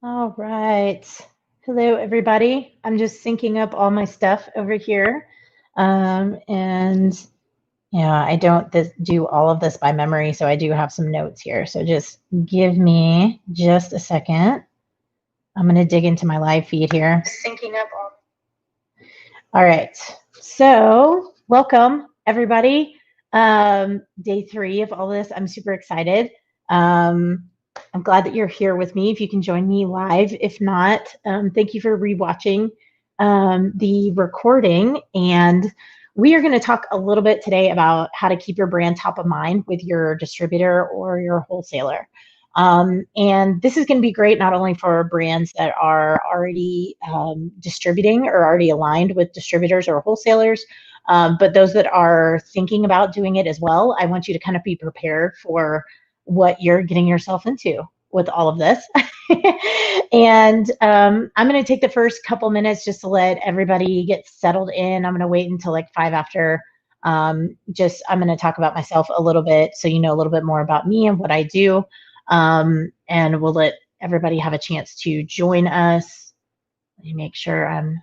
All right. Hello, everybody. I'm just syncing up all my stuff over here. And yeah, I don't do all of this by memory, so I do have some notes here. So just give me just a second. I'm going to dig into my live feed here. Syncing up all right. So welcome, everybody. Day 3 of all this. I'm super excited. I'm glad that you're here with me. If you can join me live. If not, thank you for rewatching the recording. And we are going to talk a little bit today about how to keep your brand top of mind with your distributor or your wholesaler. And this is going to be great not only for brands that are already distributing or already aligned with distributors or wholesalers, but those that are thinking about doing it as well. I want you to kind of be prepared for what you're getting yourself into with all of this. And I'm going to take the first couple minutes just to let everybody get settled in. I'm going to wait until like 5 after. I'm going to talk about myself a little bit so you know a little bit more about me and what I do. And we'll let everybody have a chance to join us. Let me make sure I'm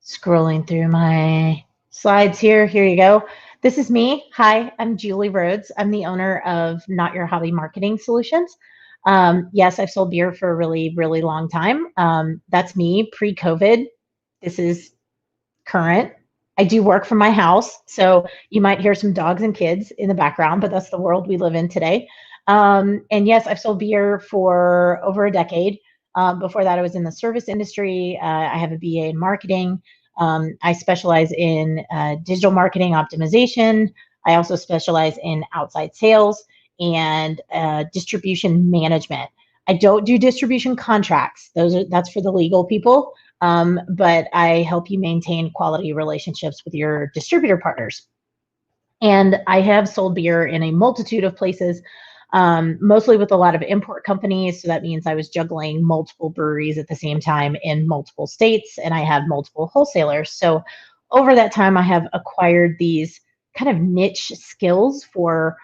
scrolling through my slides here. Here you go. This is me. Hi, I'm Julie Rhodes. I'm the owner of Not Your Hobby Marketing Solutions. Yes, I've sold beer for a really, really long time. That's me pre-COVID. This is current. I do work from my house, so you might hear some dogs and kids in the background, but that's the world we live in today. And yes, I've sold beer for over a decade. Before that, I was in the service industry. I have a BA in marketing. I specialize in digital marketing optimization. I also specialize in outside sales and distribution management. I don't do distribution contracts. That's for the legal people. But I help you maintain quality relationships with your distributor partners. And I have sold beer in a multitude of places, mostly with a lot of import companies. So that means I was juggling multiple breweries at the same time in multiple states, and I had multiple wholesalers. So over that time, I have acquired these kind of niche skills for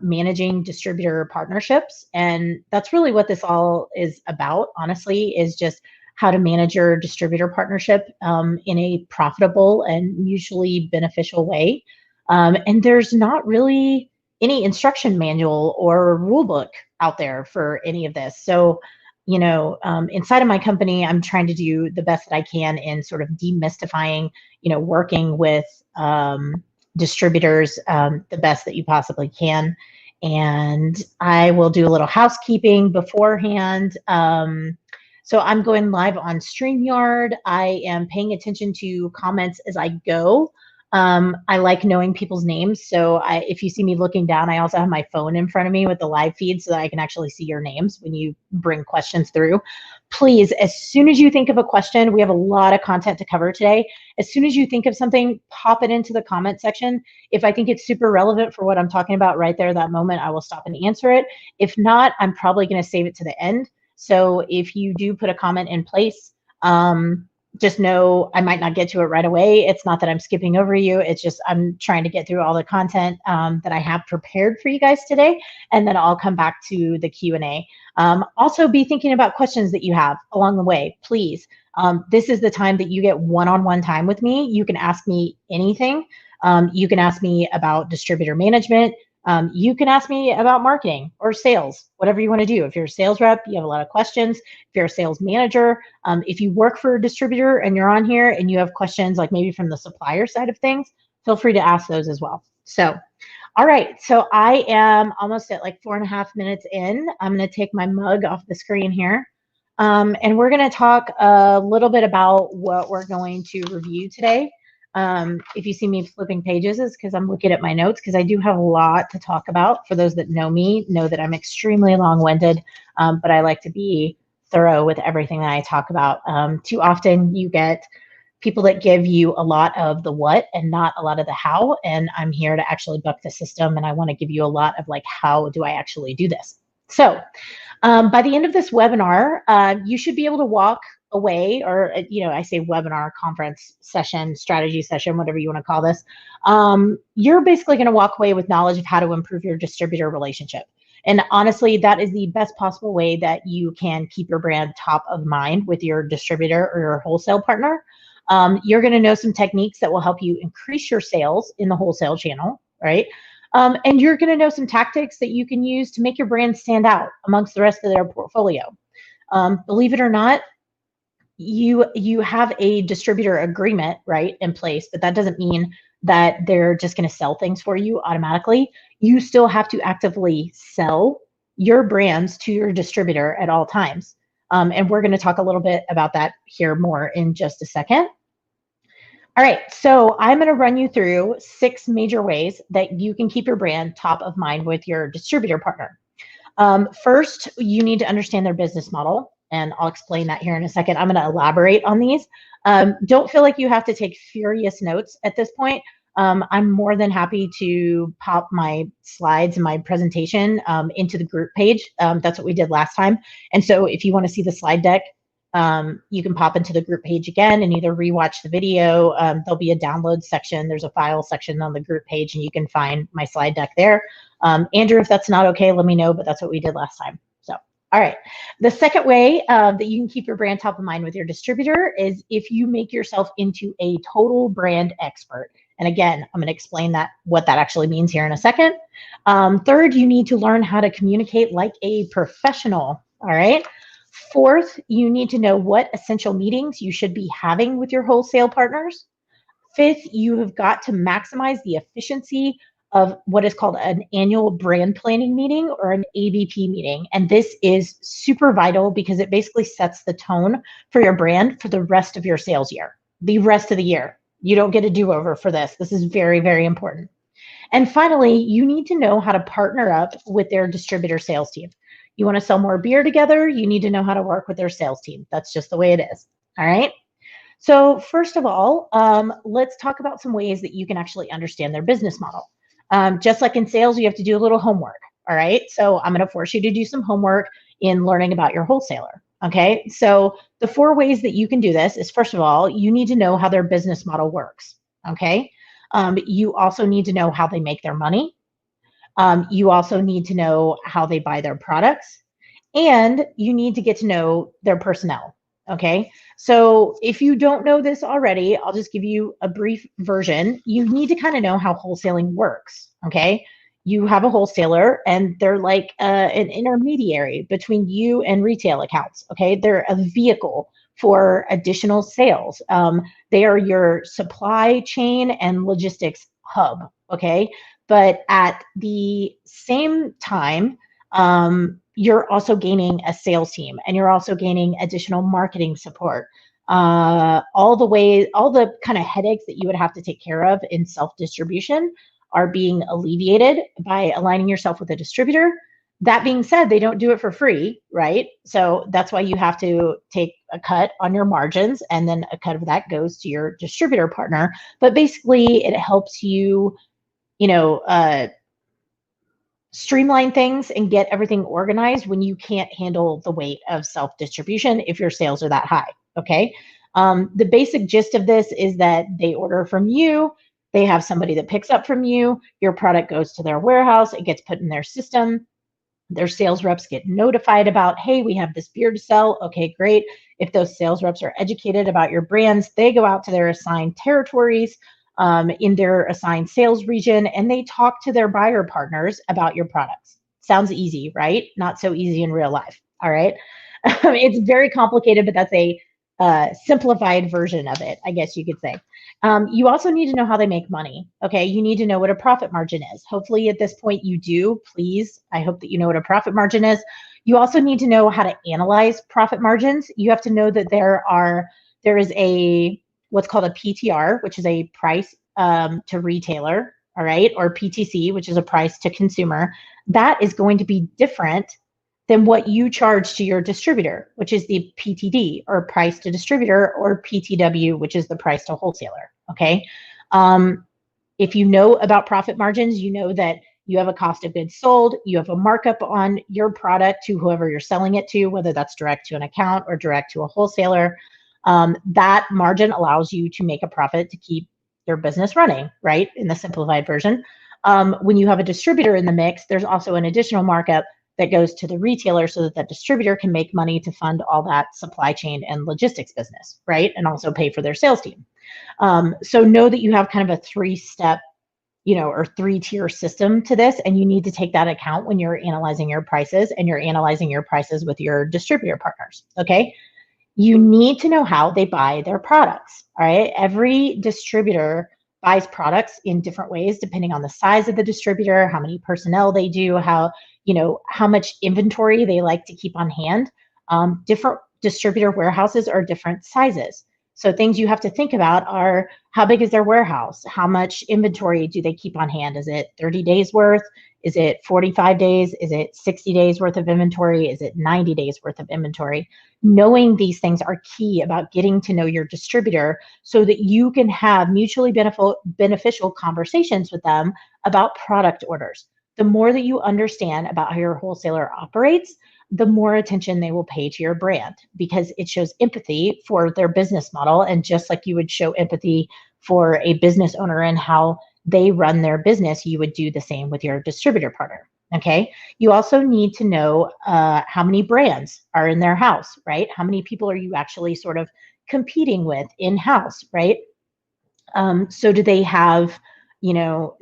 managing distributor partnerships. And that's really what this all is about, honestly, is just how to manage your distributor partnership in a profitable and mutually beneficial way. And there's not really any instruction manual or rule book out there for any of this. So, inside of my company, I'm trying to do the best that I can in sort of demystifying, working with distributors the best that you possibly can. And I will do a little housekeeping beforehand. So I'm going live on StreamYard. I am paying attention to comments as I go. I like knowing people's names. So if you see me looking down, I also have my phone in front of me with the live feed so that I can actually see your names when you bring questions through. Please, as soon as you think of a question, we have a lot of content to cover today. As soon as you think of something, pop it into the comment section. If I think it's super relevant for what I'm talking about right there, that moment, I will stop and answer it. If not, I'm probably going to save it to the end. So if you do put a comment in place, just know I might not get to it right away. It's not that I'm skipping over you. It's just I'm trying to get through all the content that I have prepared for you guys today, and then I'll come back to the Q&A. Also, be thinking about questions that you have along the way, please. This is the time that you get one-on-one time with me. You can ask me anything. You can ask me about distributor management. You can ask me about marketing or sales, whatever you want to do. If you're a sales rep, you have a lot of questions. If you're a sales manager, if you work for a distributor and you're on here and you have questions like maybe from the supplier side of things, feel free to ask those as well. So, all right. So I am almost at like 4.5 minutes in. I'm going to take my mug off the screen here. And we're going to talk a little bit about what we're going to review today. If you see me flipping pages, it's because I'm looking at my notes because I do have a lot to talk about. For those that know me, know that I'm extremely long-winded, but I like to be thorough with everything that I talk about. Too often you get people that give you a lot of the what and not a lot of the how, and I'm here to actually buck the system, and I want to give you a lot of like, how do I actually do this? So by the end of this webinar, you should be able to walk away, or, I say webinar, conference session, strategy session, whatever you want to call this. You're basically going to walk away with knowledge of how to improve your distributor relationship. And honestly, that is the best possible way that you can keep your brand top of mind with your distributor or your wholesale partner. You're going to know some techniques that will help you increase your sales in the wholesale channel, right? And you're going to know some tactics that you can use to make your brand stand out amongst the rest of their portfolio. Believe it or not, you have a distributor agreement, right, in place, but that doesn't mean that they're just going to sell things for you automatically. You still have to actively sell your brands to your distributor at all times. And we're going to talk a little bit about that here more in just a second. All right, so I'm going to run you through 6 major ways that you can keep your brand top of mind with your distributor partner. First, you need to understand their business model, and I'll explain that here in a second. I'm going to elaborate on these. Don't feel like you have to take furious notes at this point. I'm more than happy to pop my slides and my presentation into the group page. That's what we did last time. And so if you want to see the slide deck, you can pop into the group page again and either rewatch the video. There'll be a download section. There's a file section on the group page, and you can find my slide deck there. Andrew, if that's not okay, let me know, but that's what we did last time. So, all right. The second way that you can keep your brand top of mind with your distributor is if you make yourself into a total brand expert. And again, I'm going to explain what that actually means here in a second. Third, you need to learn how to communicate like a professional. All right. Fourth, you need to know what essential meetings you should be having with your wholesale partners. Fifth, you have got to maximize the efficiency of what is called an annual brand planning meeting or an ABP meeting. And this is super vital because it basically sets the tone for your brand for the rest of your sales year, the rest of the year. You don't get a do-over for this. This is very, very important. And finally, you need to know how to partner up with their distributor sales team. You want to sell more beer together, you need to know how to work with their sales team. That's just the way it is. All right. So first of all, let's talk about some ways that you can actually understand their business model. Just like in sales, you have to do a little homework. All right. So I'm going to force you to do some homework in learning about your wholesaler. Okay. So the 4 ways that you can do this is, first of all, you need to know how their business model works. Okay. You also need to know how they make their money. You also need to know how they buy their products, and you need to get to know their personnel. Okay. So if you don't know this already, I'll just give you a brief version. You need to kind of know how wholesaling works. Okay. You have a wholesaler and they're like an intermediary between you and retail accounts. Okay. They're a vehicle for additional sales. They are your supply chain and logistics hub. Okay. But at the same time, you're also gaining a sales team and you're also gaining additional marketing support. All the kind of headaches that you would have to take care of in self-distribution are being alleviated by aligning yourself with a distributor. That being said, they don't do it for free, right? So that's why you have to take a cut on your margins, and then a cut of that goes to your distributor partner. But basically, it helps you, streamline things and get everything organized when you can't handle the weight of self-distribution if your sales are that high. Okay. The basic gist of this is that they order from you, they have somebody that picks up from you, your product goes to their warehouse, it gets put in their system. Their sales reps get notified about, hey, we have this beer to sell. Okay, great. If those sales reps are educated about your brands, they go out to their assigned territories in their assigned sales region, and they talk to their buyer partners about your products. Sounds easy, right? Not so easy in real life. All right. It's very complicated, but that's a simplified version of it, I guess you could say. You also need to know how they make money. Okay, you need to know what a profit margin is. Hopefully at this point you do. Please, I hope that you know what a profit margin is. You also need to know how to analyze profit margins. You have to know that there is a what's called a PTR, which is a price to retailer, all right, or PTC, which is a price to consumer. That is going to be different than what you charge to your distributor, which is the PTD, or price to distributor, or PTW, which is the price to wholesaler. Okay. If you know about profit margins, you know that you have a cost of goods sold, you have a markup on your product to whoever you're selling it to, whether that's direct to an account or direct to a wholesaler. That margin allows you to make a profit to keep your business running, right? In the simplified version. When you have a distributor in the mix, there's also an additional markup that goes to the retailer so that that distributor can make money to fund all that supply chain and logistics business, right? And also pay for their sales team. So know that you have kind of a three-step, or three-tier system to this, and you need to take that account when you're analyzing your prices, and you're analyzing your prices with your distributor partners, okay? You need to know how they buy their products, all right? Every distributor buys products in different ways depending on the size of the distributor, how many personnel they do, how much inventory they like to keep on hand. Different distributor warehouses are different sizes. So things you have to think about are, how big is their warehouse? How much inventory do they keep on hand? Is it 30 days worth? Is it 45 days? Is it 60 days worth of inventory? Is it 90 days worth of inventory? Knowing these things are key about getting to know your distributor so that you can have mutually beneficial conversations with them about product orders. The more that you understand about how your wholesaler operates, the more attention they will pay to your brand, because it shows empathy for their business model. And just like you would show empathy for a business owner and how they run their business, you would do the same with your distributor partner. Okay. You also need to know how many brands are in their house, right? How many people are you actually sort of competing with in-house, right? So do they have,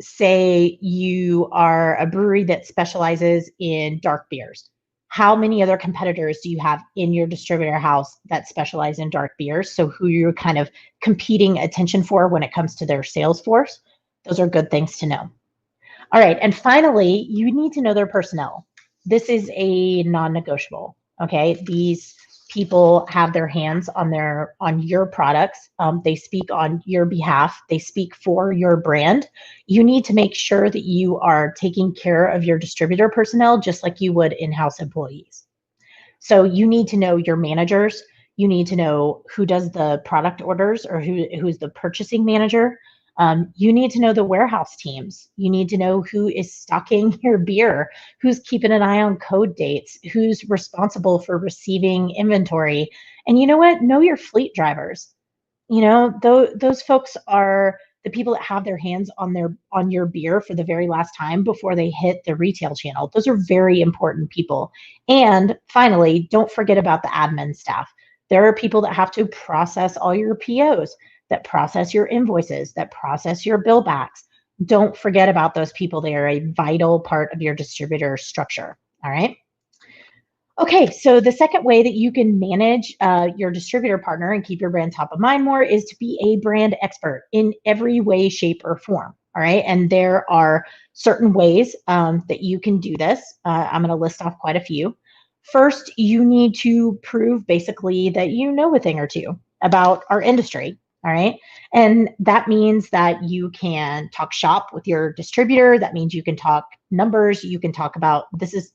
say you are a brewery that specializes in dark beers. How many other competitors do you have in your distributor house that specialize in dark beers? So who you're kind of competing attention for when it comes to their sales force? Those are good things to know. All right. And finally, you need to know their personnel. This is a non-negotiable. Okay. These people have their hands on your products. They speak on your behalf. They speak for your brand. You need to make sure that you are taking care of your distributor personnel just like you would in-house employees. So you need to know your managers. You need to know who does the product orders or who's the purchasing manager. You need to know the warehouse teams. You need to know who is stocking your beer, who's keeping an eye on code dates, who's responsible for receiving inventory. And you know what? Know your fleet drivers. Those folks are the people that have their hands on your beer for the very last time before they hit the retail channel. Those are very important people. And finally, don't forget about the admin staff. There are people that have to process all your POs, that process your invoices, that process your bill backs. Don't forget about those people. They are a vital part of your distributor structure. All right. Okay, so the second way that you can manage your distributor partner and keep your brand top of mind more is to be a brand expert in every way, shape, or form. All right, and there are certain ways that you can do this. I'm going to list off quite a few. First, you need to prove basically that you know a thing or two about our industry. All right, and that means that you can talk shop with your distributor. That means you can talk numbers. You can talk about, this is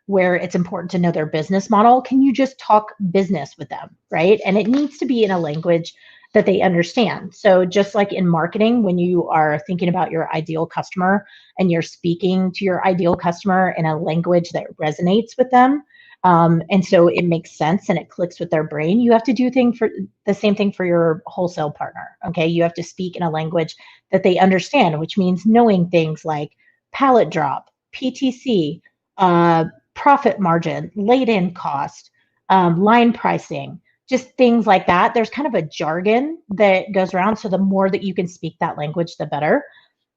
where it's important to know their business model. Can you just talk business with them, right? And it needs to be in a language that they understand. So just like in marketing, when you are thinking about your ideal customer and you're speaking to your ideal customer in a language that resonates with them, and so it makes sense and it clicks with their brain, you have to do the same thing for your wholesale partner, okay? You have to speak in a language that they understand, which means knowing things like pallet drop, PTC, profit margin, laid-in cost, line pricing, just things like that. There's kind of a jargon that goes around. So the more that you can speak that language, the better.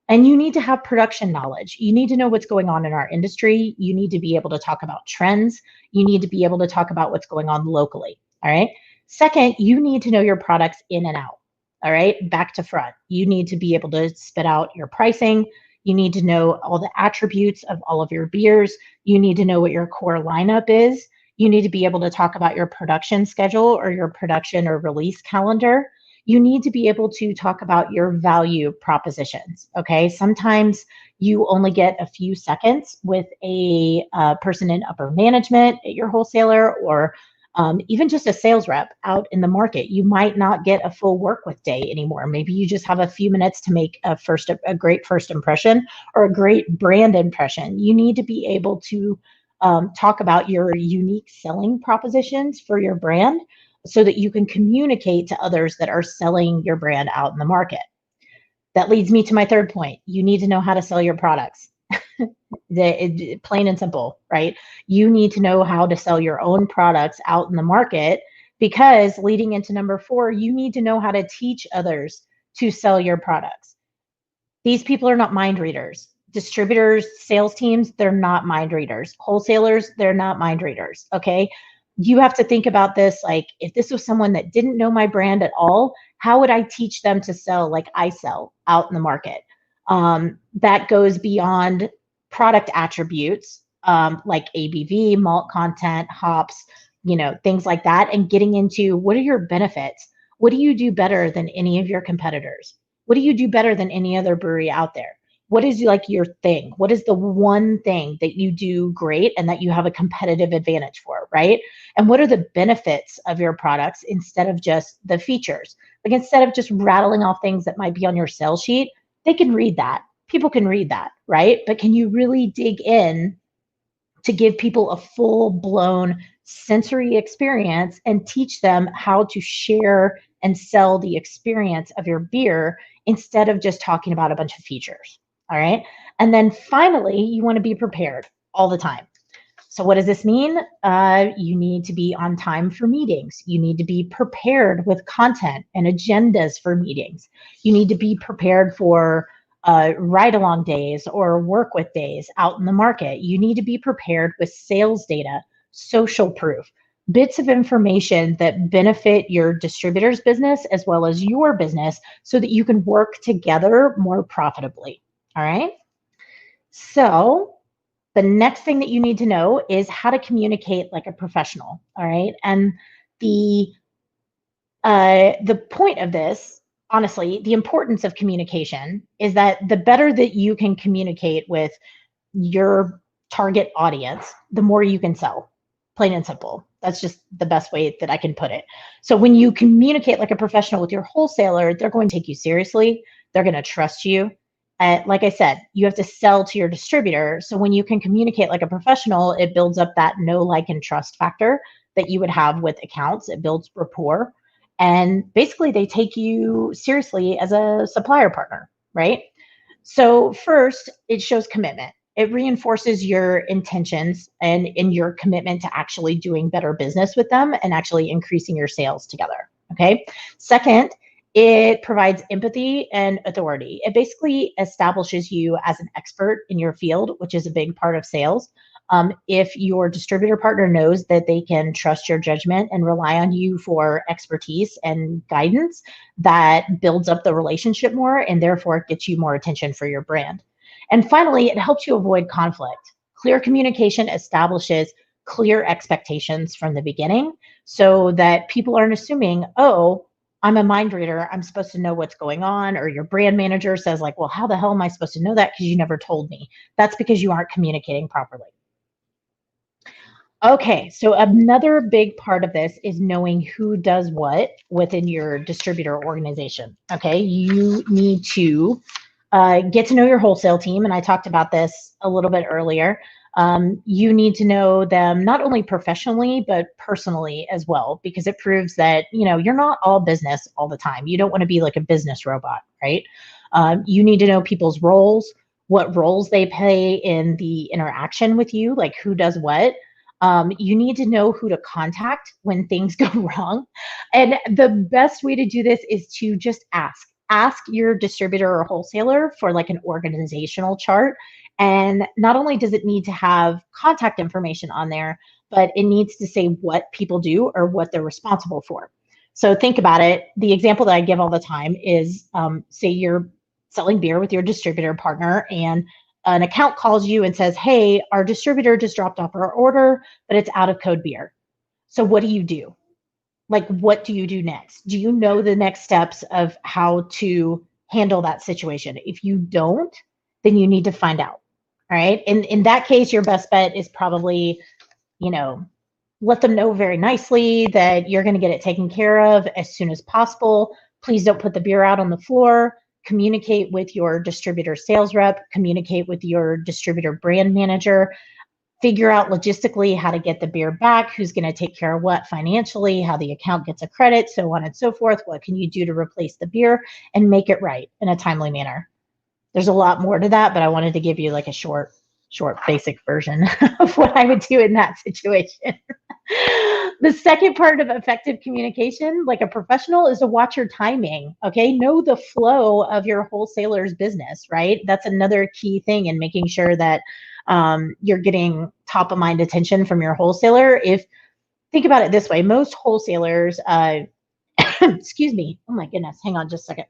And you need to have production knowledge. You need to know what's going on in our industry. You need to be able to talk about trends. You need to be able to talk about what's going on locally. All right. Second, you need to know your products in and out. All right. Back to front. You need to be able to spit out your pricing. You need to know all the attributes of all of your beers. You need to know what your core lineup is. You need to be able to talk about your production schedule or your production or release calendar. You need to be able to talk about your value propositions, okay? Sometimes you only get a few seconds with a person in upper management at your wholesaler, or even just a sales rep out in the market. You might not get a full work with day anymore. Maybe you just have a few minutes to make a great first impression or a great brand impression. You need to be able to talk about your unique selling propositions for your brand so that you can communicate to others that are selling your brand out in the market. That leads me to my third point. You need to know how to sell your products. Plain and simple, right? You need to know how to sell your own products out in the market, because leading into number 4, you need to know how to teach others to sell your products. These people are not mind readers. Distributors, sales teams, they're not mind readers. Wholesalers, they're not mind readers. Okay. You have to think about this like, if this was someone that didn't know my brand at all, how would I teach them to sell like I sell out in the market? That goes beyond product attributes, like ABV, malt content, hops, things like that, and getting into what are your benefits? What do you do better than any of your competitors? What do you do better than any other brewery out there? What is like your thing? What is the one thing that you do great and that you have a competitive advantage for, right? And what are the benefits of your products instead of just the features? Like instead of just rattling off things that might be on your sales sheet, they can read that. People can read that, right? But can you really dig in to give people a full blown sensory experience and teach them how to share and sell the experience of your beer instead of just talking about a bunch of features? All right. And then finally, you want to be prepared all the time. So what does this mean? You need to be on time for meetings. You need to be prepared with content and agendas for meetings. You need to be prepared for ride-along days or work with days out in the market. You need to be prepared with sales data, social proof, bits of information that benefit your distributor's business as well as your business so that you can work together more profitably. All right. So the next thing that you need to know is how to communicate like a professional. All right. And the point of this, honestly, the importance of communication is that the better that you can communicate with your target audience, the more you can sell. Plain and simple. That's just the best way that I can put it. So when you communicate like a professional with your wholesaler, they're going to take you seriously. They're going to trust you. Like I said, you have to sell to your distributor. So when you can communicate like a professional, it builds up that know, like, and trust factor that you would have with accounts. It builds rapport. And basically, they take you seriously as a supplier partner, right? So first, it shows commitment. It reinforces your intentions and in your commitment to actually doing better business with them and actually increasing your sales together. Okay. Second, it provides empathy and authority. It basically establishes you as an expert in your field, which is a big part of sales. If your distributor partner knows that they can trust your judgment and rely on you for expertise and guidance, that builds up the relationship more and therefore it gets you more attention for your brand. And finally, it helps you avoid conflict. Clear communication establishes clear expectations from the beginning so that people aren't assuming, oh, I'm a mind reader, I'm supposed to know what's going on, or your brand manager says like, well, how the hell am I supposed to know that because you never told me? That's because you aren't communicating properly. Okay, so another big part of this is knowing who does what within your distributor organization. Okay, you need to get to know your wholesale team, and I talked about this a little bit earlier. You need to know them not only professionally but personally as well, because it proves that you're not all business all the time. You don't want to be like a business robot, right? You need to know people's roles, what roles they play in the interaction with you, like who does what. You need to know who to contact when things go wrong. And the best way to do this is to just ask. Ask your distributor or wholesaler for like an organizational chart. And not only does it need to have contact information on there, but it needs to say what people do or what they're responsible for. So think about it. The example that I give all the time is say you're selling beer with your distributor partner and an account calls you and says, hey, our distributor just dropped off our order, but it's out of code beer. So what do you do? Like, what do you do next? Do you know the next steps of how to handle that situation? If you don't, then you need to find out. All right. And in that case, your best bet is probably, let them know very nicely that you're going to get it taken care of as soon as possible. Please don't put the beer out on the floor. Communicate with your distributor sales rep, communicate with your distributor brand manager. figure out logistically how to get the beer back, who's going to take care of what financially, how the account gets a credit, so on and so forth. What can you do to replace the beer and make it right in a timely manner? There's a lot more to that, but I wanted to give you like a short basic version of what I would do in that situation. The second part of effective communication, like a professional, is to watch your timing. Okay. Know the flow of your wholesaler's business, right? That's another key thing in making sure that you're getting top of mind attention from your wholesaler. If think about it this way, most wholesalers, excuse me. Oh my goodness. Hang on just a second.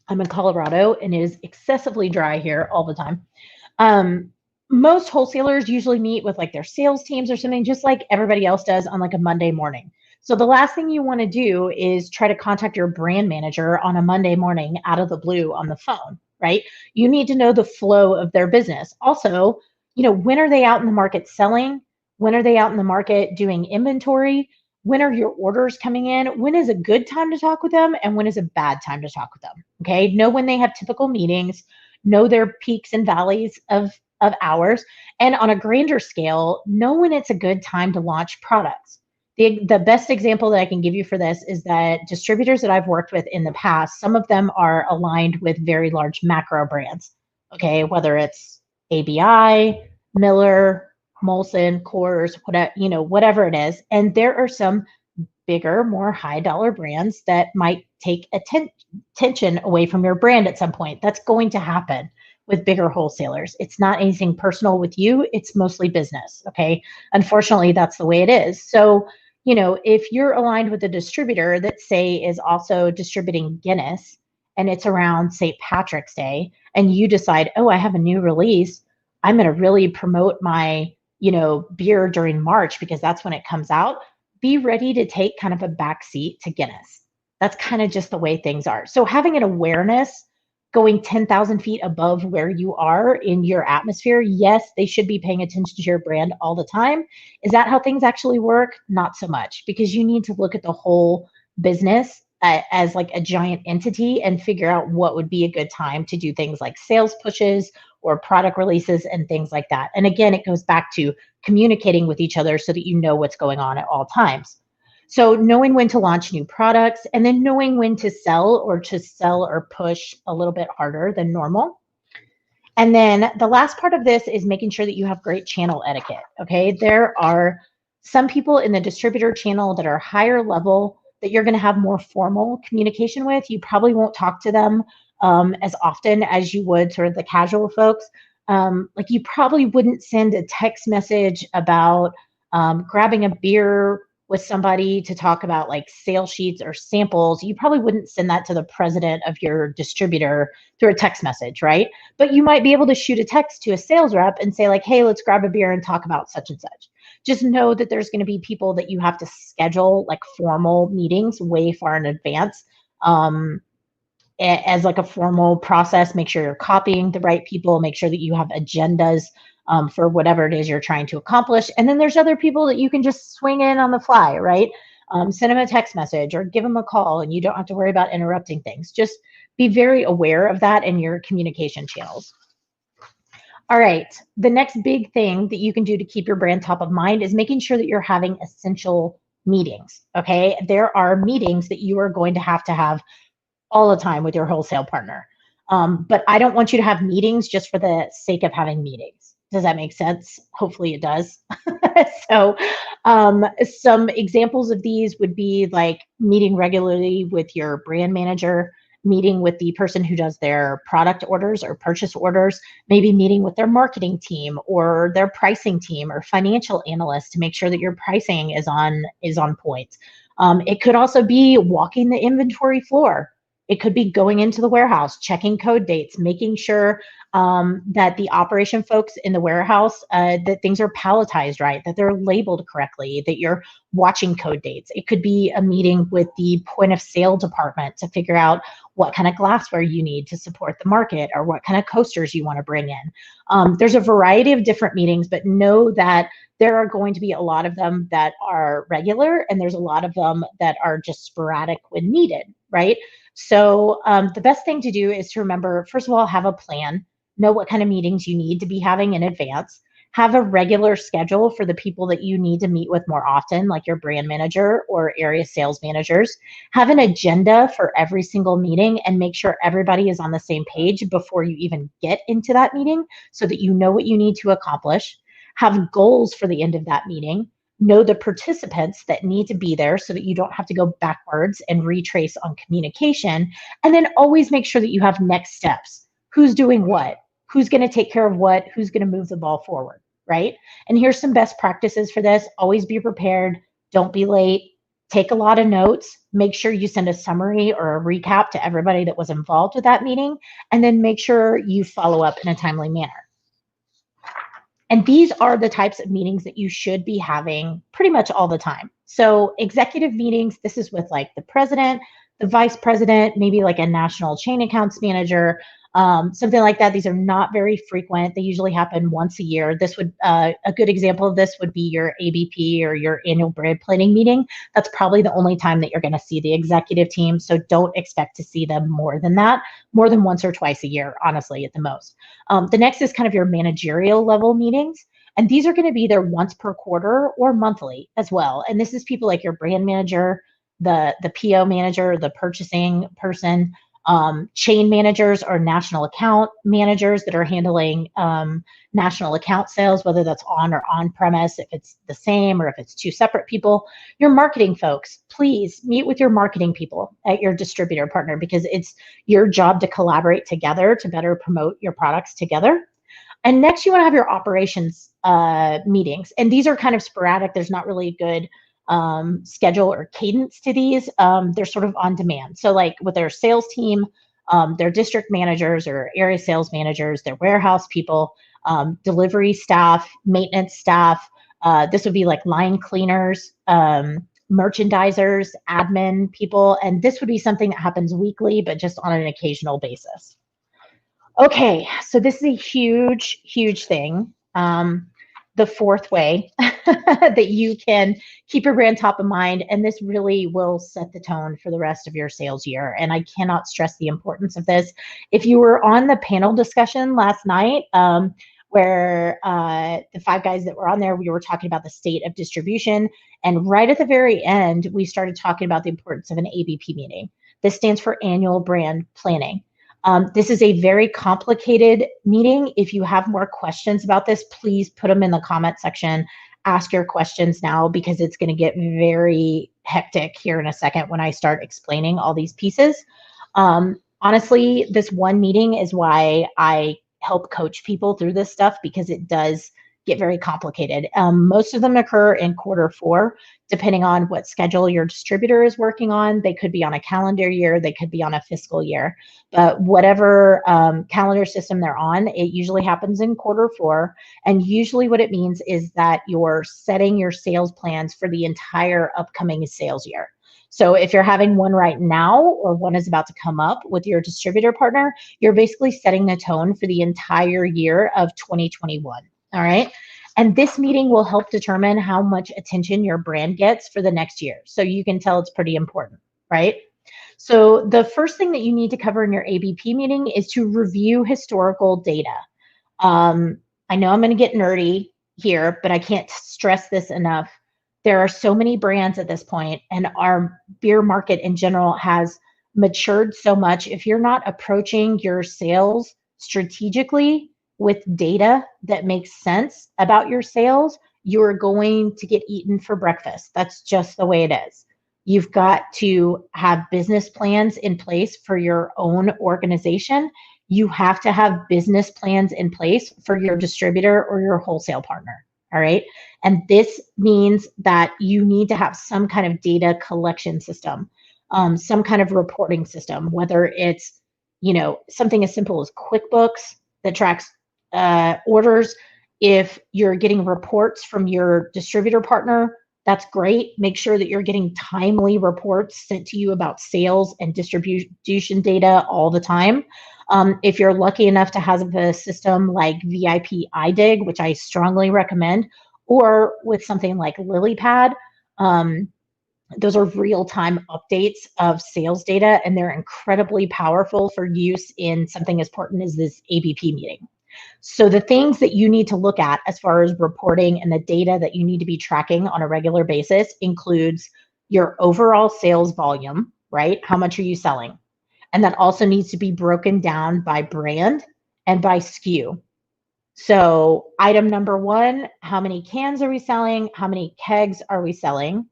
I'm in Colorado and it is excessively dry here all the time. Most wholesalers usually meet with like their sales teams or something, just like everybody else does on like a Monday morning. So the last thing you want to do is try to contact your brand manager on a Monday morning out of the blue on the phone, right? You need to know the flow of their business. Also, when are they out in the market selling? When are they out in the market doing inventory? When are your orders coming in? When is a good time to talk with them? And when is a bad time to talk with them? Okay. Know when they have typical meetings, know their peaks and valleys of hours. And on a grander scale, know when it's a good time to launch products. The best example that I can give you for this is that distributors that I've worked with in the past, some of them are aligned with very large macro brands. Okay. Whether it's ABI, Miller, Molson, Coors, whatever it is. And there are some bigger, more high dollar brands that might take attention away from your brand at some point. That's going to happen with bigger wholesalers. It's not anything personal with you. It's mostly business. Okay. Unfortunately, that's the way it is. So, if you're aligned with a distributor that say is also distributing Guinness and it's around St. Patrick's Day and you decide, oh, I have a new release. I'm going to really promote my, beer during March because that's when it comes out. Be ready to take kind of a back seat to Guinness. That's kind of just the way things are. So having an awareness going 10,000 feet above where you are in your atmosphere, yes, they should be paying attention to your brand all the time. Is that how things actually work? Not so much, because you need to look at the whole business as like a giant entity and figure out what would be a good time to do things like sales pushes or product releases and things like that. And again, it goes back to communicating with each other so that you know what's going on at all times. So knowing when to launch new products and then knowing when to sell or push a little bit harder than normal. And then the last part of this is making sure that you have great channel etiquette. Okay. There are some people in the distributor channel that are higher level that you're going to have more formal communication with. You probably won't talk to them as often as you would sort of the casual folks. Like you probably wouldn't send a text message about grabbing a beer with somebody to talk about like sales sheets or samples. You probably wouldn't send that to the president of your distributor through a text message, right? But you might be able to shoot a text to a sales rep and say like, hey, let's grab a beer and talk about such and such. Just know that there's going to be people that you have to schedule like formal meetings way far in advance. As like a formal process, make sure you're copying the right people, make sure that you have agendas for whatever it is you're trying to accomplish. And then there's other people that you can just swing in on the fly, right? Send them a text message or give them a call and you don't have to worry about interrupting things. Just be very aware of that in your communication channels. All right, the next big thing that you can do to keep your brand top of mind is making sure that you're having essential meetings, okay? There are meetings that you are going to have all the time with your wholesale partner. But I don't want you to have meetings just for the sake of having meetings. Does that make sense? Hopefully it does. So some examples of these would be like meeting regularly with your brand manager, meeting with the person who does their product orders or purchase orders, maybe meeting with their marketing team or their pricing team or financial analyst to make sure that your pricing is on point. It could also be walking the inventory floor. It could be going into the warehouse, checking code dates, making sure that the operation folks in the warehouse, that things are palletized right, that they're labeled correctly, that you're watching code dates. It could be a meeting with the point of sale department to figure out what kind of glassware you need to support the market or what kind of coasters you want to bring in. There's a variety of different meetings, but know that there are going to be a lot of them that are regular and there's a lot of them that are just sporadic when needed, right? So the best thing to do is to remember, first of all, have a plan. know what kind of meetings you need to be having in advance. Have a regular schedule for the people that you need to meet with more often, like your brand manager or area sales managers. Have an agenda for every single meeting and make sure everybody is on the same page before you even get into that meeting so that you know what you need to accomplish. Have goals for the end of that meeting. Know the participants that need to be there so that you don't have to go backwards and retrace on communication. And then always make sure that you have next steps. Who's doing what? Who's going to take care of what? Who's going to move the ball forward, right? And here's some best practices for this. Always be prepared. Don't be late. Take a lot of notes. Make sure you send a summary or a recap to everybody that was involved with that meeting. And then make sure you follow up in a timely manner. And these are the types of meetings that you should be having pretty much all the time. So executive meetings, this is with like the president, the vice president, maybe like a national chain accounts manager, something like that. These are not very frequent. They usually happen once a year. This would, a good example of this would be your ABP or your annual brand planning meeting. That's probably the only time that you're going to see the executive team. So don't expect to see them more than that, more than once or twice a year, honestly, at the most. The next is kind of your managerial level meetings. And these are going to be either once per quarter or monthly as well. And this is people like your brand manager, the PO manager, the purchasing person, chain managers or national account managers that are handling national account sales, whether that's on or on premise, if it's the same or if it's two separate people. Your marketing folks, please meet with your marketing people at your distributor partner because it's your job to collaborate together to better promote your products together. And next, you want to have your operations meetings. And these are kind of sporadic. There's not really a good schedule or cadence to these. They're sort of on demand. So like with their sales team, their district managers or area sales managers, their warehouse people, delivery staff, maintenance staff. This would be like line cleaners, merchandisers, admin people. And this would be something that happens weekly, but just on an occasional basis. Okay, so this is a huge, huge thing. The fourth way that you can keep your brand top of mind, and this really will set the tone for the rest of your sales year. And I cannot stress the importance of this. If you were on the panel discussion last night, where the five guys that were on there, we were talking about the state of distribution. And right at the very end, we started talking about the importance of an ABP meeting. This stands for Annual Brand Planning. This is a very complicated meeting. If you have more questions about this, please put them in the comment section. Ask your questions now because it's going to get very hectic here in a second when I start explaining all these pieces. Honestly, this one meeting is why I help coach people through this stuff because it does get very complicated. Most of them occur in Q4, depending on what schedule your distributor is working on. They could be on a calendar year, they could be on a fiscal year, but whatever calendar system they're on, it usually happens in Q4. And usually what it means is that you're setting your sales plans for the entire upcoming sales year. So if you're having one right now or one is about to come up with your distributor partner, you're basically setting the tone for the entire year of 2021. All right. And this meeting will help determine how much attention your brand gets for the next year. So you can tell it's pretty important, right? So the first thing that you need to cover in your ABP meeting is to review historical data. I know I'm going to get nerdy here, but I can't stress this enough. There are so many brands at this point, and our beer market in general has matured so much. If you're not approaching your sales strategically with data that makes sense about your sales, you're going to get eaten for breakfast. That's just the way it is. You've got to have business plans in place for your own organization. You have to have business plans in place for your distributor or your wholesale partner. All right. And this means that you need to have some kind of data collection system, some kind of reporting system, whether it's, something as simple as QuickBooks that tracks orders. If you're getting reports from your distributor partner, that's great. Make sure that you're getting timely reports sent to you about sales and distribution data all the time. If you're lucky enough to have a system like VIP iDig, which I strongly recommend, or with something like LilyPad, Those are real-time updates of sales data, and they're incredibly powerful for use in something as important as this ABP meeting. So the things that you need to look at as far as reporting and the data that you need to be tracking on a regular basis includes your overall sales volume, right? How much are you selling? And that also needs to be broken down by brand and by SKU. So item number one, how many cans are we selling? How many kegs are we selling?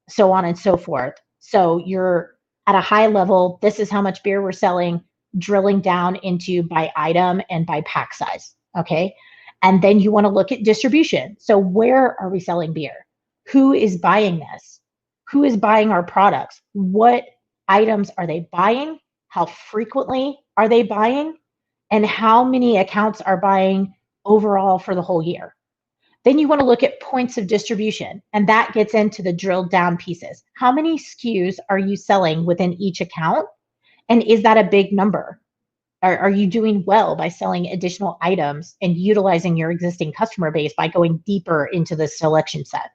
So on and so forth. So you're at a high level, this is how much beer we're selling, drilling down into by item and by pack size, okay? And then you want to look at distribution. So where are we selling beer? Who is buying this? Who is buying our products? What items are they buying? How frequently are they buying? And how many accounts are buying overall for the whole year? Then you want to look at points of distribution, and that gets into the drilled down pieces. How many SKUs are you selling within each account? And is that a big number? Are you doing well by selling additional items and utilizing your existing customer base by going deeper into the selection set?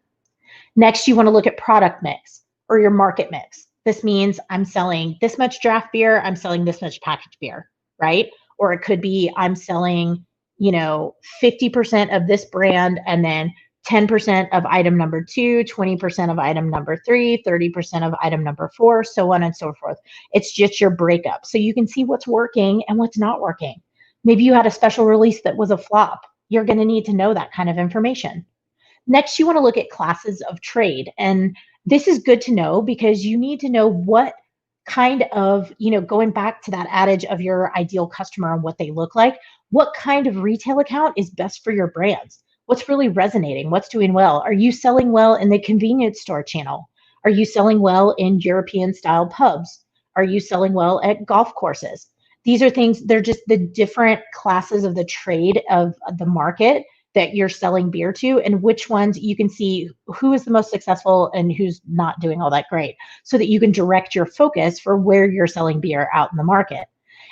Next, you want to look at product mix or your market mix. This means I'm selling this much draft beer, I'm selling this much packaged beer, right? Or it could be I'm selling, 50% of this brand and then 10% of item number 2, 20% of item number 3, 30% of item number 4, so on and so forth. It's just your breakup. So you can see what's working and what's not working. Maybe you had a special release that was a flop. You're going to need to know that kind of information. Next, you want to look at classes of trade. And this is good to know because you need to know what kind of, going back to that adage of your ideal customer and what they look like, what kind of retail account is best for your brands? What's really resonating? What's doing well? Are you selling well in the convenience store channel? Are you selling well in European style pubs? Are you selling well at golf courses? These are things, they're just the different classes of the trade of the market that you're selling beer to, and which ones you can see who is the most successful and who's not doing all that great, so that you can direct your focus for where you're selling beer out in the market.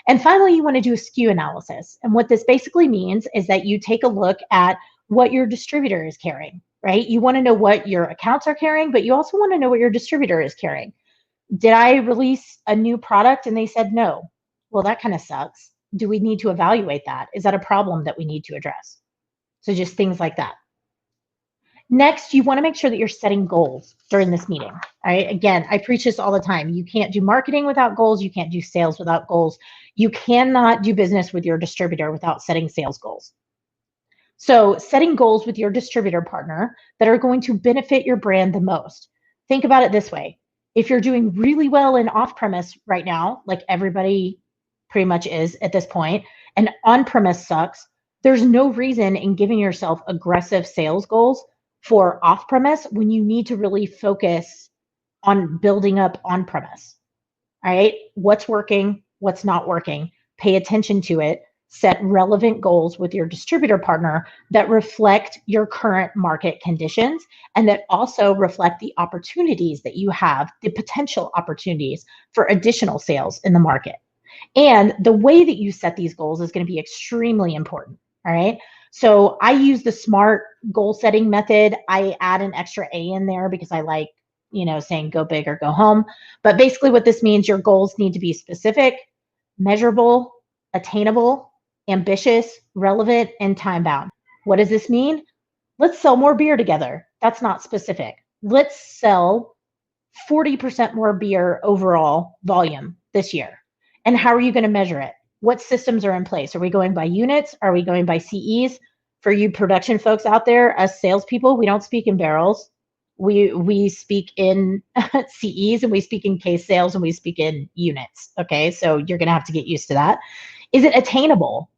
And finally, you want to do a SKU analysis. And what this basically means is that you take a look at what your distributor is carrying, right? You want to know what your accounts are carrying, but you also want to know what your distributor is carrying. Did I release a new product and they said no? Well, that kind of sucks. Do we need to evaluate that? Is that a problem that we need to address? So just things like that. Next, you want to make sure that you're setting goals during this meeting. All right. Again, I preach this all the time. You can't do marketing without goals. You can't do sales without goals. You cannot do business with your distributor without setting sales goals. So setting goals with your distributor partner that are going to benefit your brand the most. Think about it this way. If you're doing really well in off-premise right now, like everybody pretty much is at this point, and on-premise sucks, there's no reason in giving yourself aggressive sales goals for off-premise when you need to really focus on building up on-premise. All right, what's working, what's not working, pay attention to it, set relevant goals with your distributor partner that reflect your current market conditions and that also reflect the opportunities that you have, the potential opportunities for additional sales in the market. And the way that you set these goals is going to be extremely important. All right. So I use the SMART goal setting method. I add an extra A in there because I like, saying go big or go home. But basically what this means, your goals need to be specific, measurable, attainable, ambitious, relevant, and time bound. What does this mean? Let's sell more beer together. That's not specific. Let's sell 40% more beer overall volume this year. And how are you going to measure it? What systems are in place? Are we going by units? Are we going by CEs? For you production folks out there, as salespeople, we don't speak in barrels. We speak in CEs and we speak in case sales and we speak in units. Okay, so you're going to have to get used to that. Is it attainable?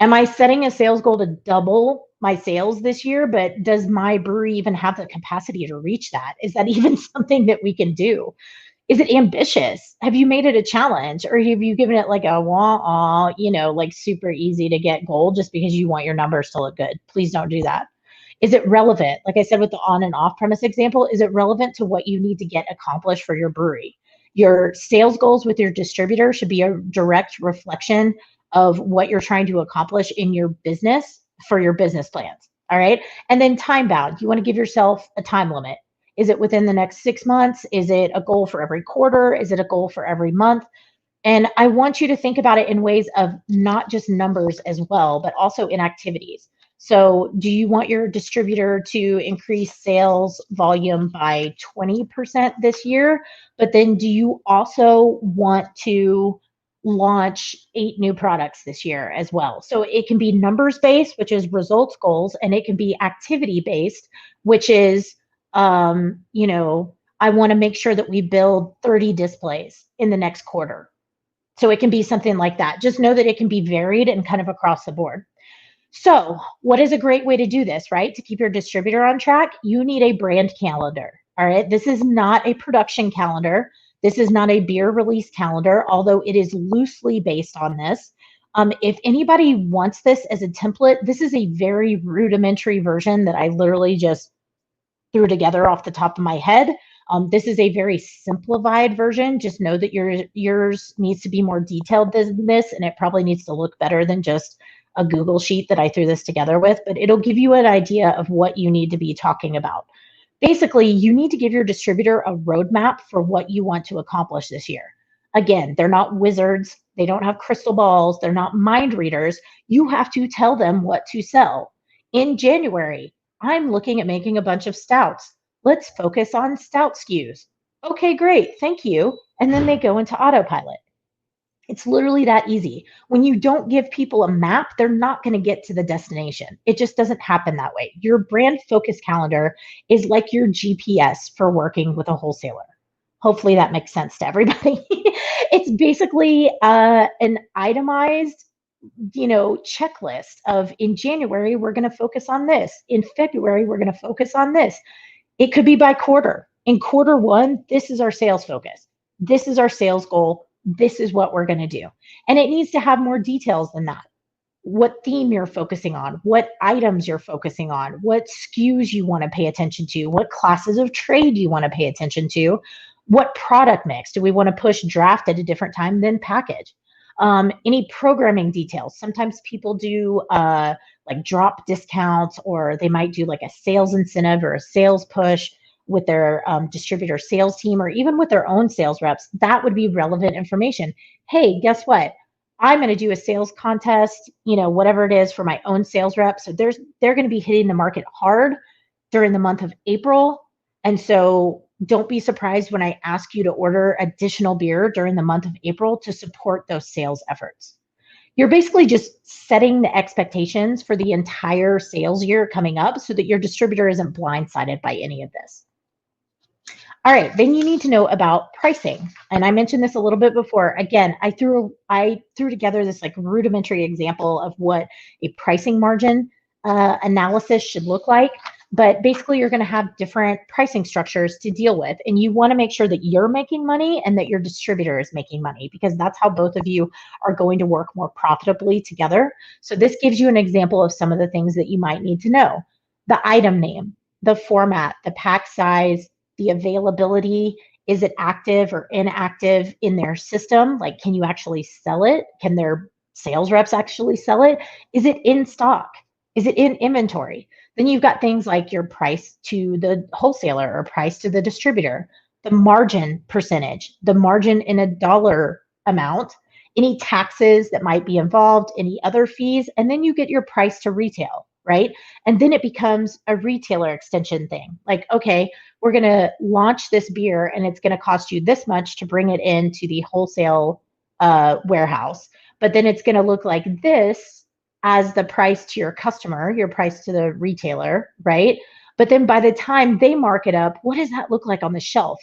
Am I setting a sales goal to double my sales this year? But does my brewery even have the capacity to reach that? Is that even something that we can do? Is it ambitious? Have you made it a challenge, or have you given it like a wah-ah, like super easy to get goal just because you want your numbers to look good? Please don't do that. Is it relevant? Like I said with the on and off premise example, is it relevant to what you need to get accomplished for your brewery? Your sales goals with your distributor should be a direct reflection of what you're trying to accomplish in your business for your business plans. All right. And then time bound, you want to give yourself a time limit. Is it within the next 6 months? Is it a goal for every quarter? Is it a goal for every month? And I want you to think about it in ways of not just numbers as well, but also in activities. So do you want your distributor to increase sales volume by 20% this year? But then do you also want to launch 8 new products this year as well? So it can be numbers based, which is results goals, and it can be activity based, which is, I want to make sure that we build 30 displays in the next quarter. So it can be something like that. Just know that it can be varied and kind of across the board. So what is a great way to do this, right? To keep your distributor on track, you need a brand calendar. All right. This is not a production calendar. This is not a beer release calendar, although it is loosely based on this. If anybody wants this as a template, this is a very rudimentary version that I literally just threw together off the top of my head. This is a very simplified version. Just know that yours needs to be more detailed than this, and it probably needs to look better than just a Google sheet that I threw this together with, but it'll give you an idea of what you need to be talking about. Basically, you need to give your distributor a roadmap for what you want to accomplish this year. Again, they're not wizards. They don't have crystal balls. They're not mind readers. You have to tell them what to sell. In January, I'm looking at making a bunch of stouts. Let's focus on stout SKUs. Okay, great. Thank you. And then they go into autopilot. It's literally that easy. When you don't give people a map, they're not going to get to the destination. It just doesn't happen that way. Your brand focus calendar is like your GPS for working with a wholesaler. Hopefully that makes sense to everybody. It's basically an itemized checklist of, in January, we're going to focus on this. In February, we're going to focus on this. It could be by quarter. In quarter one, this is our sales focus. This is our sales goal. This is what we're going to do. And it needs to have more details than that. What theme you're focusing on, what items you're focusing on, what SKUs you want to pay attention to, what classes of trade you want to pay attention to, what product mix. Do we want to push draft at a different time than package? Any programming details. Sometimes people do like drop discounts, or they might do like a sales incentive or a sales push with their distributor sales team, or even with their own sales reps. That would be relevant information. Hey, guess what? I'm going to do a sales contest, whatever it is, for my own sales reps. So they're going to be hitting the market hard during the month of April. And so don't be surprised when I ask you to order additional beer during the month of April to support those sales efforts. You're basically just setting the expectations for the entire sales year coming up so that your distributor isn't blindsided by any of this. All right, then you need to know about pricing. And I mentioned this a little bit before. Again, I threw together this like rudimentary example of what a pricing margin analysis should look like. But basically, you're going to have different pricing structures to deal with. And you want to make sure that you're making money and that your distributor is making money, because that's how both of you are going to work more profitably together. So this gives you an example of some of the things that you might need to know. The item name, the format, the pack size, the availability. Is it active or inactive in their system? Like, can you actually sell it? Can their sales reps actually sell it? Is it in stock? Is it in inventory? Then you've got things like your price to the wholesaler or price to the distributor, the margin percentage, the margin in a dollar amount, any taxes that might be involved, any other fees, and then you get your price to retail, right? And then it becomes a retailer extension thing. Like, okay, we're going to launch this beer and it's going to cost you this much to bring it into the wholesale warehouse, but then it's going to look like this as the price to your customer, your price to the retailer, right? But then by the time they mark it up, what does that look like on the shelf?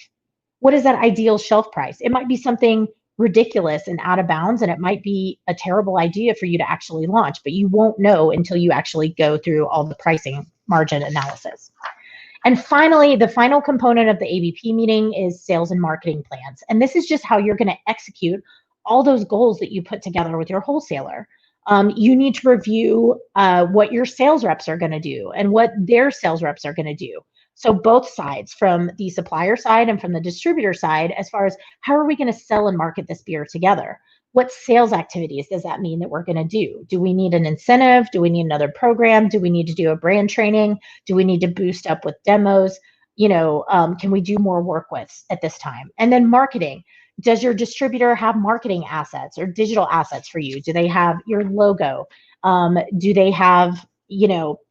What is that ideal shelf price? It might be something ridiculous and out of bounds, and it might be a terrible idea for you to actually launch, but you won't know until you actually go through all the pricing margin analysis. And finally, the final component of the ABP meeting is sales and marketing plans. And this is just how you're going to execute all those goals that you put together with your wholesaler. You need to review what your sales reps are going to do and what their sales reps are going to do. So both sides, from the supplier side and from the distributor side, as far as how are we going to sell and market this beer together? What sales activities does that mean that we're going to do? Do we need an incentive? Do we need another program? Do we need to do a brand training? Do we need to boost up with demos? can we do more work with at this time? And then marketing. Does your distributor have marketing assets or digital assets for you? Do they have your logo? Do they have,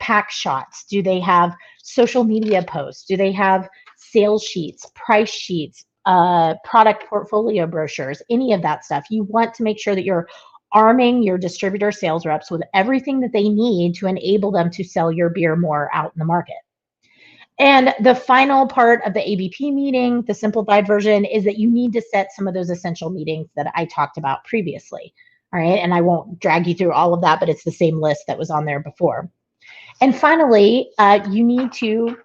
pack shots? Do they have social media posts? Do they have sales sheets, price sheets, product portfolio brochures, any of that stuff? You want to make sure that you're arming your distributor sales reps with everything that they need to enable them to sell your beer more out in the market. And the final part of the ABP meeting, the simplified version, is that you need to set some of those essential meetings that I talked about previously. All right. And I won't drag you through all of that, but it's the same list that was on there before. And finally, you need to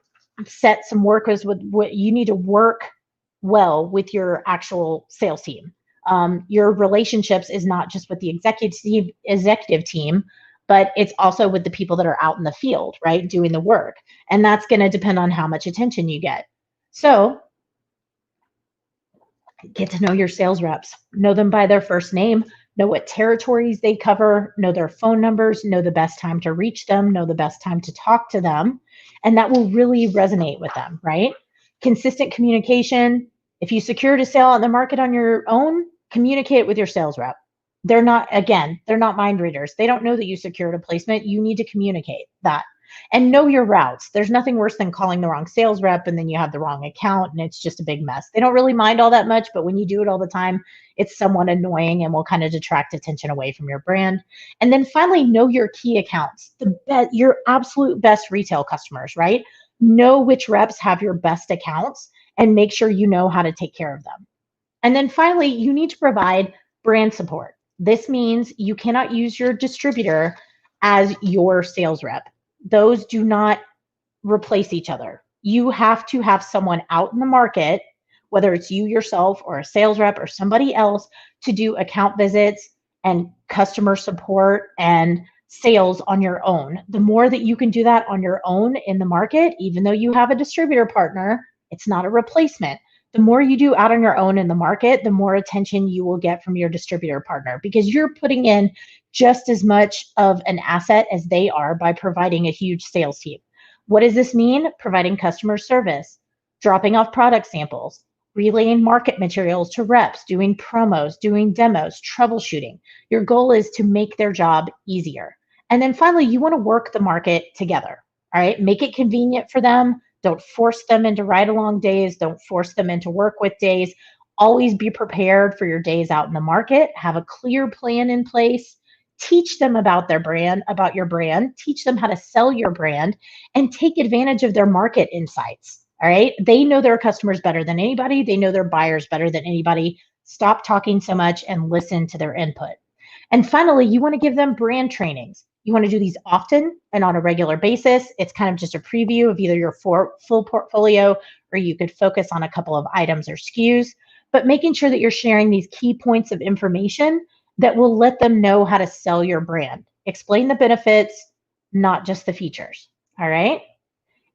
set some workers with what you need to work well with your actual sales team. Your relationships is not just with the executive team, but it's also with the people that are out in the field, right, doing the work. And that's going to depend on how much attention you get. So get to know your sales reps, know them by their first name, know what territories they cover, know their phone numbers, know the best time to reach them, know the best time to talk to them. And that will really resonate with them, right? Consistent communication. If you secured a sale on the market on your own, communicate with your sales rep. They're not mind readers. They don't know that you secured a placement. You need to communicate that. And know your routes. There's nothing worse than calling the wrong sales rep and then you have the wrong account and it's just a big mess. They don't really mind all that much, but when you do it all the time, it's somewhat annoying and will kind of detract attention away from your brand. And then finally, know your key accounts, your absolute best retail customers, right? Know which reps have your best accounts and make sure you know how to take care of them. And then finally, you need to provide brand support. This means you cannot use your distributor as your sales rep. Those do not replace each other. You have to have someone out in the market, whether it's you yourself or a sales rep or somebody else, to do account visits and customer support and sales on your own. The more that you can do that on your own in the market, even though you have a distributor partner, it's not a replacement. The more you do out on your own in the market, the more attention you will get from your distributor partner because you're putting in just as much of an asset as they are by providing a huge sales team. What does this mean? Providing customer service, dropping off product samples, relaying market materials to reps, doing promos, doing demos, troubleshooting. Your goal is to make their job easier. And then finally, you want to work the market together. All right, make it convenient for them. Don't force them into ride-along days. Don't force them into work with days. Always be prepared for your days out in the market. Have a clear plan in place. Teach them about their brand, about your brand. Teach them how to sell your brand and take advantage of their market insights. All right. They know their customers better than anybody. They know their buyers better than anybody. Stop talking so much and listen to their input. And finally, you want to give them brand trainings. You want to do these often and on a regular basis. It's kind of just a preview of either your full portfolio or you could focus on a couple of items or SKUs, but making sure that you're sharing these key points of information that will let them know how to sell your brand. Explain the benefits, not just the features. All right.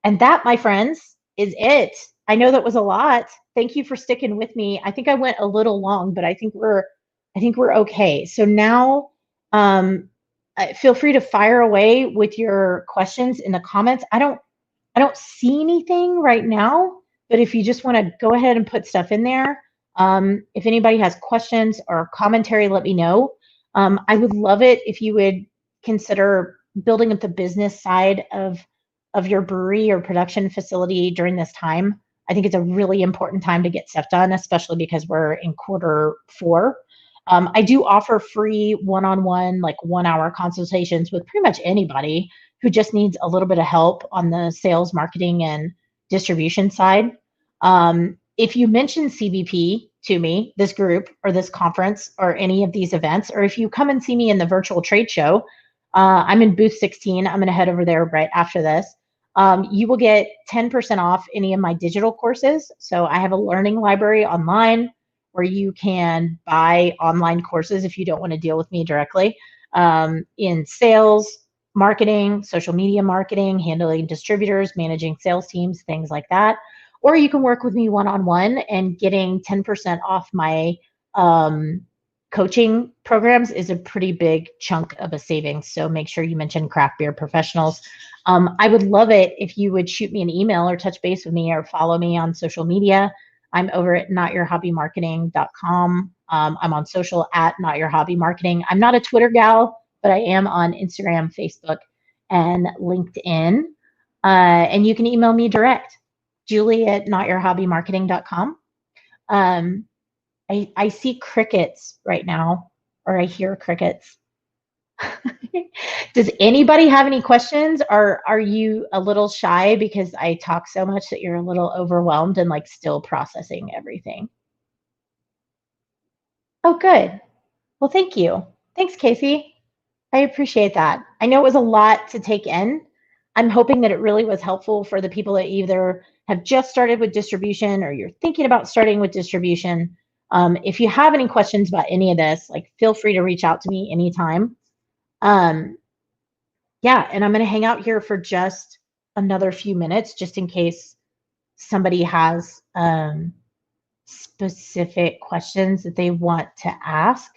And that, my friends, is it. I know that was a lot. Thank you for sticking with me. I think I went a little long, but I think we're okay. So now, feel free to fire away with your questions in the comments. I don't see anything right now, but if you just want to go ahead and put stuff in there, if anybody has questions or commentary, let me know. I would love it if you would consider building up the business side of your brewery or production facility during this time. I think it's a really important time to get stuff done, especially because we're in Q4. I do offer free one-on-one, like 1-hour consultations with pretty much anybody who just needs a little bit of help on the sales, marketing, and distribution side. If you mention CBP to me, this group or this conference or any of these events, or if you come and see me in the virtual trade show, I'm in booth 16. I'm going to head over there right after this. You will get 10% off any of my digital courses. So I have a learning library online where you can buy online courses if you don't want to deal with me directly in sales, marketing, social media marketing, handling distributors, managing sales teams, things like that. Or you can work with me one-on-one and getting 10% off my coaching programs is a pretty big chunk of a savings. So make sure you mention craft beer professionals. I would love it if you would shoot me an email or touch base with me or follow me on social media. I'm over at notyourhobbymarketing.com. I'm on social at notyourhobbymarketing. I'm not a Twitter gal, but I am on Instagram, Facebook, and LinkedIn. And you can email me direct, Julie at notyourhobbymarketing.com. I see crickets right now, or I hear crickets. Does anybody have any questions, or are you a little shy because I talk so much that you're a little overwhelmed and like still processing everything? Oh, good. Well, thank you. Thanks, Casey. I appreciate that. I know it was a lot to take in. I'm hoping that it really was helpful for the people that either have just started with distribution or you're thinking about starting with distribution. If you have any questions about any of this, like feel free to reach out to me anytime. Yeah, and I'm going to hang out here for just another few minutes just in case somebody has specific questions that they want to ask.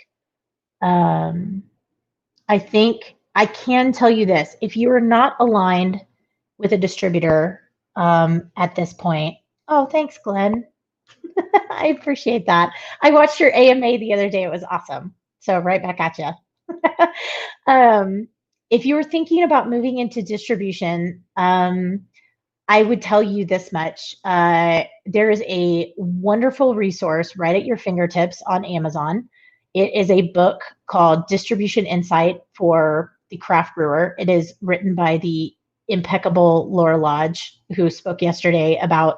I think I can tell you this. If you are not aligned with a distributor at this point, oh, thanks, Glenn. I appreciate that. I watched your AMA the other day. It was awesome. So right back at you. If you were thinking about moving into distribution, I would tell you this much. There is a wonderful resource right at your fingertips on Amazon. It is a book called Distribution Insight for the Craft Brewer. It is written by the impeccable Laura Lodge, who spoke yesterday about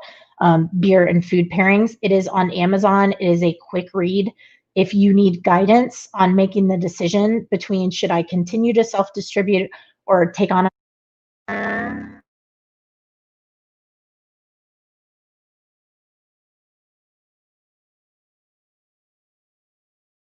beer and food pairings. It is on Amazon. It is a quick read. If you need guidance on making the decision between should I continue to self-distribute or take on